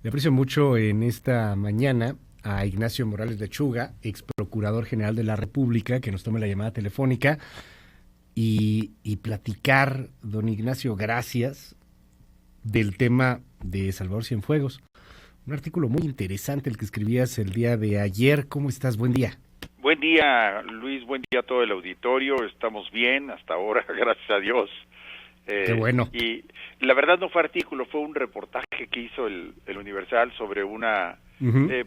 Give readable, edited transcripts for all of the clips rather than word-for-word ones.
Le aprecio mucho en esta mañana a Ignacio Morales Lechuga, ex procurador general de la República, que nos tome la llamada telefónica y platicar, don Ignacio, gracias, del tema de Salvador Cienfuegos. Un artículo muy interesante el que escribías el día de ayer. ¿Cómo estás? Buen día. Buen día, Luis, buen día a todo el auditorio. Estamos bien hasta ahora, gracias a Dios. Qué bueno. Y la verdad no fue artículo, fue un reportaje que hizo el Universal sobre una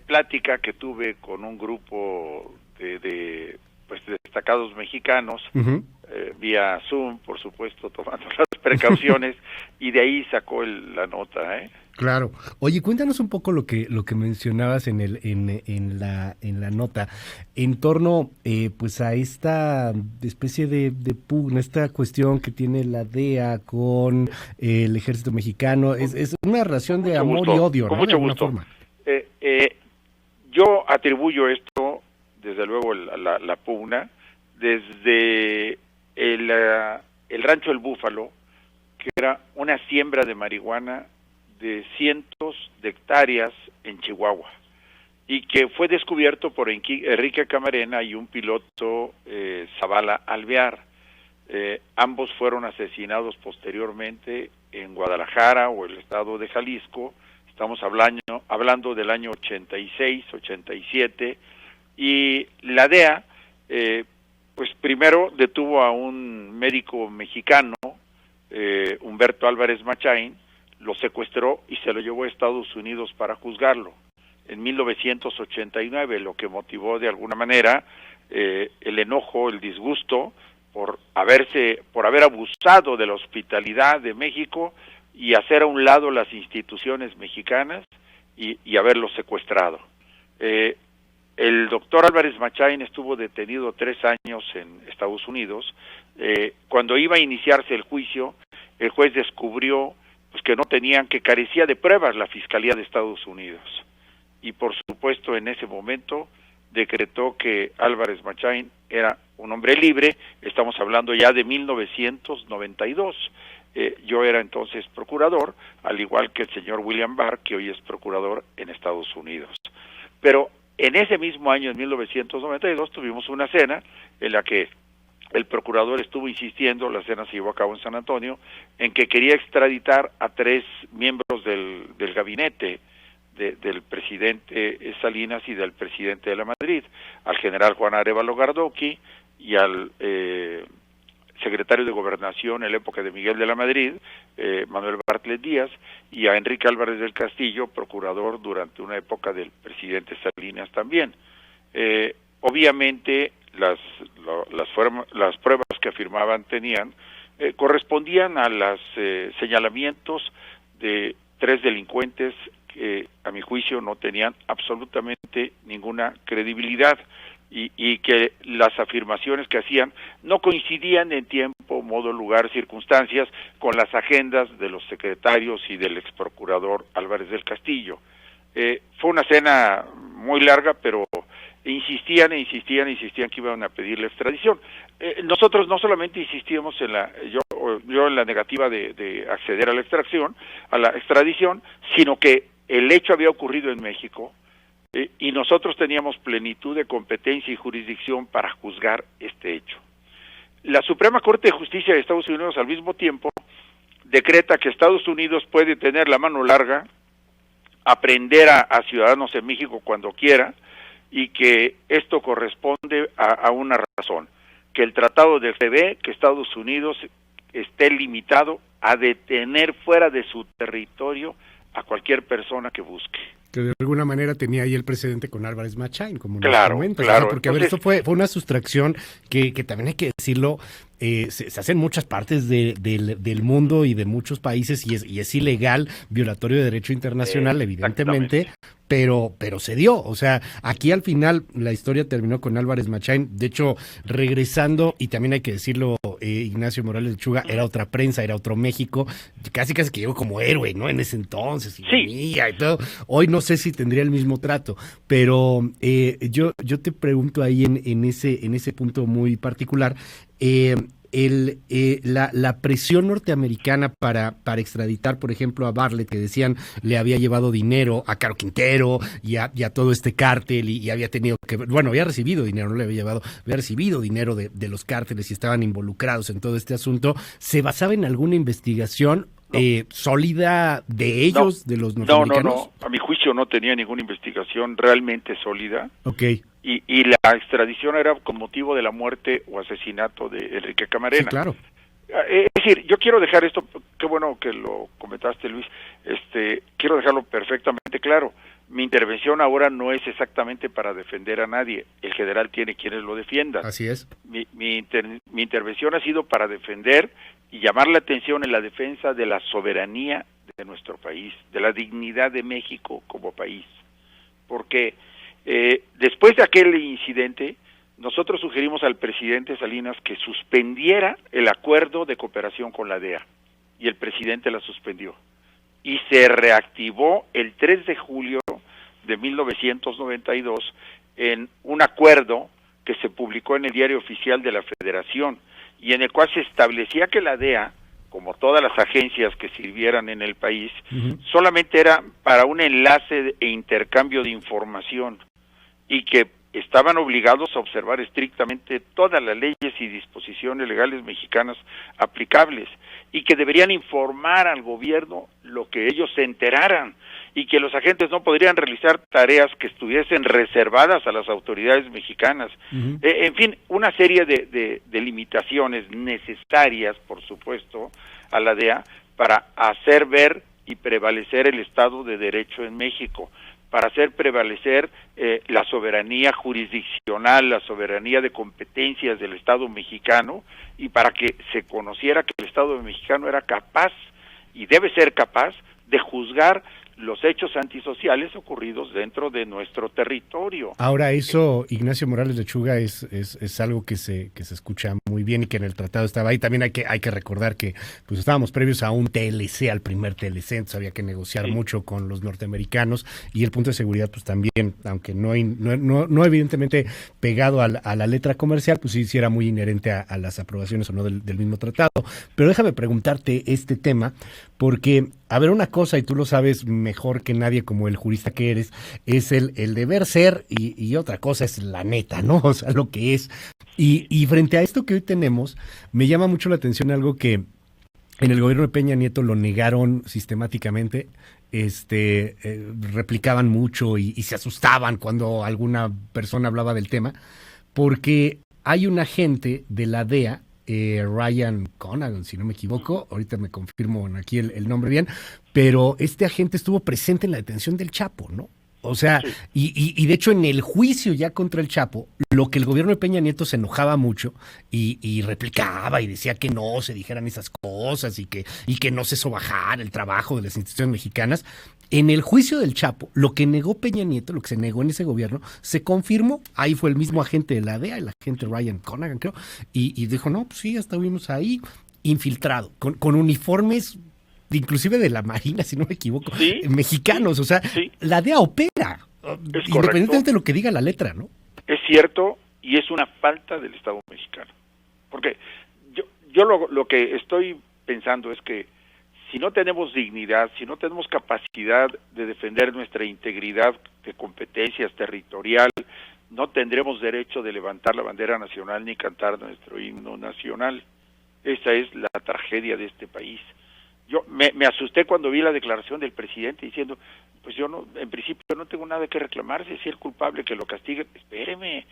plática que tuve con un grupo de destacados mexicanos, vía Zoom, por supuesto, tomando las precauciones, y de ahí sacó la nota, Claro. Oye, cuéntanos un poco lo que mencionabas en la nota en torno pues a esta especie de pugna, esta cuestión que tiene la DEA con el ejército mexicano. Es una relación de amor y odio, con ¿no? mucho De alguna gusto. forma. Yo atribuyo esto, desde luego, la pugna, desde el rancho El Búfalo, que era una siembra de marihuana de cientos de hectáreas en Chihuahua, y que fue descubierto por Enrique Camarena y un piloto, Zavala Alvear. Ambos fueron asesinados posteriormente en Guadalajara o el estado de Jalisco. Estamos hablando del año 86, 87, y la DEA, pues primero detuvo a un médico mexicano, Humberto Álvarez Machain, lo secuestró y se lo llevó a Estados Unidos para juzgarlo en 1989, lo que motivó de alguna manera el enojo, el disgusto por haber abusado de la hospitalidad de México y hacer a un lado las instituciones mexicanas y haberlo secuestrado. El doctor Álvarez Machain estuvo detenido 3 años en Estados Unidos. Cuando iba a iniciarse el juicio, el juez descubrió pues que carecía de pruebas la Fiscalía de Estados Unidos. Y por supuesto en ese momento decretó que Álvarez Machain era un hombre libre. Estamos hablando ya de 1992. Yo era entonces procurador, al igual que el señor William Barr, que hoy es procurador en Estados Unidos. Pero en ese mismo año, en 1992, tuvimos una cena en la que el procurador estuvo insistiendo, la cena se llevó a cabo en San Antonio, en que quería extraditar a 3 miembros del gabinete del presidente Salinas y del presidente de la Madrid, al general Juan Arévalo Gardoqui y al secretario de Gobernación en la época de Miguel de la Madrid, Manuel Bartlett Díaz, y a Enrique Álvarez del Castillo, procurador durante una época del presidente Salinas también. Obviamente las pruebas que afirmaban correspondían a los señalamientos de 3 delincuentes que a mi juicio no tenían absolutamente ninguna credibilidad y que las afirmaciones que hacían no coincidían en tiempo, modo, lugar, circunstancias con las agendas de los secretarios y del ex procurador Álvarez del Castillo. Fue una cena muy larga, pero insistían que iban a pedir la extradición. Nosotros no solamente insistíamos yo en la negativa de acceder a la extradición, sino que el hecho había ocurrido en México, y nosotros teníamos plenitud de competencia y jurisdicción para juzgar este hecho. La Suprema Corte de Justicia de Estados Unidos al mismo tiempo decreta que Estados Unidos puede tener la mano larga, aprender a ciudadanos en México cuando quiera, y que esto corresponde a una razón, que el tratado prevé que Estados Unidos esté limitado a detener fuera de su territorio a cualquier persona que busque. Que de alguna manera tenía ahí el precedente con Álvarez Machain, como nos comentas, claro. ¿no? Porque entonces, a ver, esto fue una sustracción que también hay que decirlo, se hace en muchas partes del mundo y de muchos países y es ilegal, violatorio de derecho internacional, evidentemente, pero se dio. O sea, aquí al final la historia terminó con Álvarez Machain. De hecho, regresando, y también hay que decirlo, Ignacio Morales Lechuga, era otra prensa, era otro México, casi que llegó como héroe, ¿no? En ese entonces, y todo. Hoy no sé si tendría el mismo trato, pero yo te pregunto ahí en ese punto muy particular, la presión norteamericana para extraditar, por ejemplo, a Bartlett, que decían le había llevado dinero a Caro Quintero y a todo este cártel y había tenido que, bueno, había recibido dinero, no le había llevado, había recibido dinero de los cárteles y estaban involucrados en todo este asunto, ¿se basaba en alguna investigación sólida de ellos, de los norteamericanos? No, a mi juicio no tenía ninguna investigación realmente sólida. Okay. Y la extradición era con motivo de la muerte o asesinato de Enrique Camarena. Sí, claro. Es decir, yo quiero dejar esto, qué bueno que lo comentaste, Luis, quiero dejarlo perfectamente claro. Mi intervención ahora no es exactamente para defender a nadie, el general tiene quienes lo defiendan. Así es. Mi intervención ha sido para defender y llamar la atención en la defensa de la soberanía de nuestro país, de la dignidad de México como país, porque después de aquel incidente, nosotros sugerimos al presidente Salinas que suspendiera el acuerdo de cooperación con la DEA, y el presidente la suspendió. Y se reactivó el 3 de julio de 1992 en un acuerdo que se publicó en el Diario Oficial de la Federación, y en el cual se establecía que la DEA, como todas las agencias que sirvieran en el país, solamente era para un enlace e intercambio de información, y que estaban obligados a observar estrictamente todas las leyes y disposiciones legales mexicanas aplicables, y que deberían informar al gobierno lo que ellos se enteraran, y que los agentes no podrían realizar tareas que estuviesen reservadas a las autoridades mexicanas. En fin, una serie de limitaciones necesarias, por supuesto, a la DEA para hacer ver y prevalecer el Estado de Derecho en México, para hacer prevalecer la soberanía jurisdiccional, la soberanía de competencias del Estado mexicano, y para que se conociera que el Estado mexicano era capaz, y debe ser capaz, de juzgar los hechos antisociales ocurridos dentro de nuestro territorio. Ahora eso, Ignacio Morales Lechuga, es algo que se escucha muy bien y que en el tratado estaba ahí. También hay que recordar que pues estábamos previos a un TLC, al primer TLC, entonces había que negociar mucho con los norteamericanos, y el punto de seguridad pues también, aunque no evidentemente pegado a la letra comercial, pues sí era muy inherente a las aprobaciones o no del mismo tratado. Pero déjame preguntarte este tema, porque, a ver, una cosa, y tú lo sabes mejor que nadie como el jurista que eres, es el deber ser, y otra cosa es la neta, ¿no? O sea, lo que es. Y frente a esto que hoy tenemos, me llama mucho la atención algo que en el gobierno de Peña Nieto lo negaron sistemáticamente, replicaban mucho y se asustaban cuando alguna persona hablaba del tema, porque hay un agente de la DEA, Ryan Conagan, si no me equivoco, ahorita me confirmo aquí el nombre bien, pero este agente estuvo presente en la detención del Chapo, ¿no? O sea, y de hecho en el juicio ya contra el Chapo, lo que el gobierno de Peña Nieto se enojaba mucho y replicaba y decía que no se dijeran esas cosas y que no se sobajara el trabajo de las instituciones mexicanas. En el juicio del Chapo, lo que negó Peña Nieto, lo que se negó en ese gobierno, se confirmó. Ahí fue el mismo agente de la DEA, el agente Ryan Conagan, creo, y dijo, no, pues sí, estuvimos ahí infiltrado, con uniformes inclusive de la Marina, si no me equivoco, mexicanos, o sea, la DEA opera, independientemente de lo que diga la letra, ¿no? Es cierto, y es una falta del Estado mexicano, porque yo lo que estoy pensando es que si no tenemos dignidad, si no tenemos capacidad de defender nuestra integridad de competencias territorial, no tendremos derecho de levantar la bandera nacional ni cantar nuestro himno nacional. Esa es la tragedia de este país. Yo me asusté cuando vi la declaración del presidente diciendo, pues yo no, en principio no tengo nada que reclamarse, si el culpable que lo castigue. Espéreme,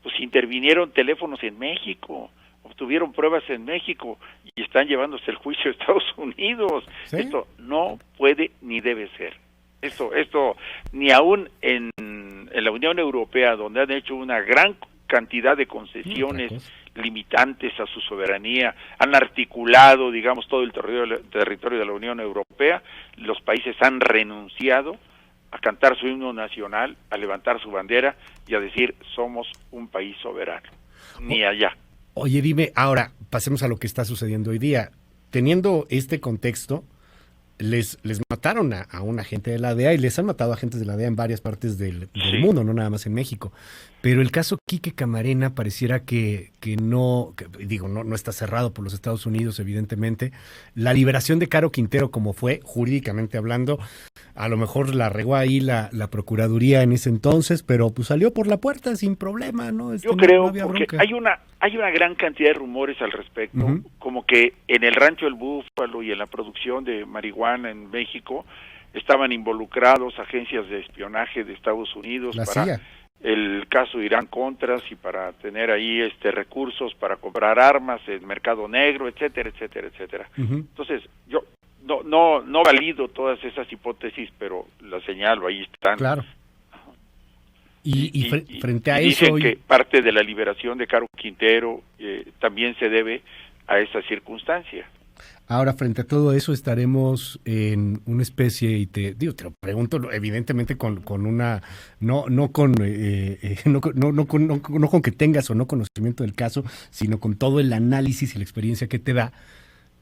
pues intervinieron teléfonos en México, obtuvieron pruebas en México y están llevándose el juicio a Estados Unidos. ¿Sí? Esto no puede ni debe ser. Esto ni aún en la Unión Europea, donde han hecho una gran cantidad de concesiones limitantes a su soberanía, han articulado, digamos, todo el territorio de la Unión Europea, los países han renunciado a cantar su himno nacional, a levantar su bandera y a decir, somos un país soberano. Ni allá. Oye, dime, ahora, pasemos a lo que está sucediendo hoy día. Teniendo este contexto, les mataron a un agente de la DEA y les han matado a agentes de la DEA en varias partes del mundo, no nada más en México. Pero el caso Quique Camarena pareciera que no está cerrado por los Estados Unidos, evidentemente. La liberación de Caro Quintero, como fue, jurídicamente hablando, a lo mejor la regó ahí la Procuraduría en ese entonces, pero pues salió por la puerta sin problema, ¿no? Yo creo, porque hay una gran cantidad de rumores al respecto, como que en el Rancho El Búfalo y en la producción de marihuana en México estaban involucrados agencias de espionaje de Estados Unidos para CIA. El caso Irán Contras y para tener ahí recursos para comprar armas en mercado negro, etcétera, etcétera, etcétera. Entonces, yo no valido todas esas hipótesis, pero las señalo, ahí están. Claro. Y frente a eso... Dicen que hoy... parte de la liberación de Caro Quintero también se debe a esa circunstancia. Ahora, frente a todo eso, estaremos en una especie, y te lo pregunto, evidentemente con una, no con que tengas o no conocimiento del caso, sino con todo el análisis y la experiencia que te da.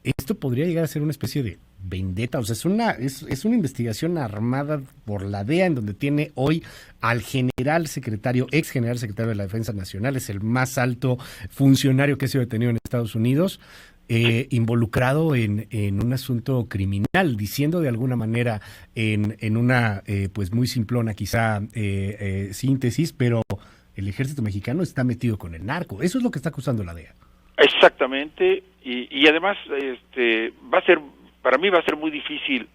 Esto podría llegar a ser una especie de vendetta, o sea, es una investigación armada por la DEA, en donde tiene hoy al ex general secretario de la Defensa Nacional, es el más alto funcionario que ha sido detenido en Estados Unidos, involucrado en un asunto criminal, diciendo de alguna manera en una pues muy simplona quizá síntesis, pero el ejército mexicano está metido con el narco. Eso es lo que está acusando la DEA. Exactamente, y además para mí va a ser muy difícil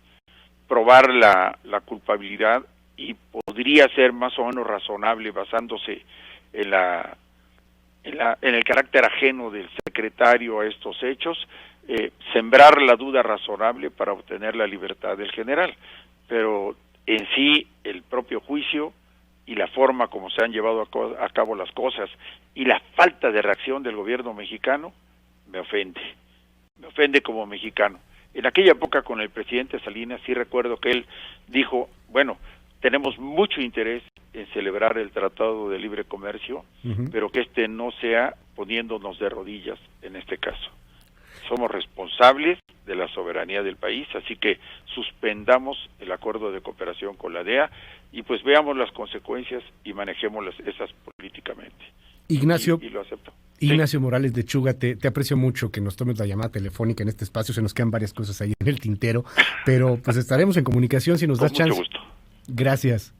probar la culpabilidad, y podría ser más o menos razonable basándose en el carácter ajeno del secretario a estos hechos, sembrar la duda razonable para obtener la libertad del general, pero en sí el propio juicio y la forma como se han llevado a cabo las cosas y la falta de reacción del gobierno mexicano me ofende como mexicano. En aquella época con el presidente Salinas sí recuerdo que él dijo, bueno, tenemos mucho interés en celebrar el Tratado de Libre Comercio, pero que no sea poniéndonos de rodillas en este caso. Somos responsables de la soberanía del país, así que suspendamos el acuerdo de cooperación con la DEA y pues veamos las consecuencias y manejemos esas políticamente. Ignacio, y lo acepto. Ignacio Morales de Chuga, te aprecio mucho que nos tomes la llamada telefónica en este espacio, se nos quedan varias cosas ahí en el tintero, pero pues estaremos en comunicación si nos das chance. Con mucho gusto. Gracias.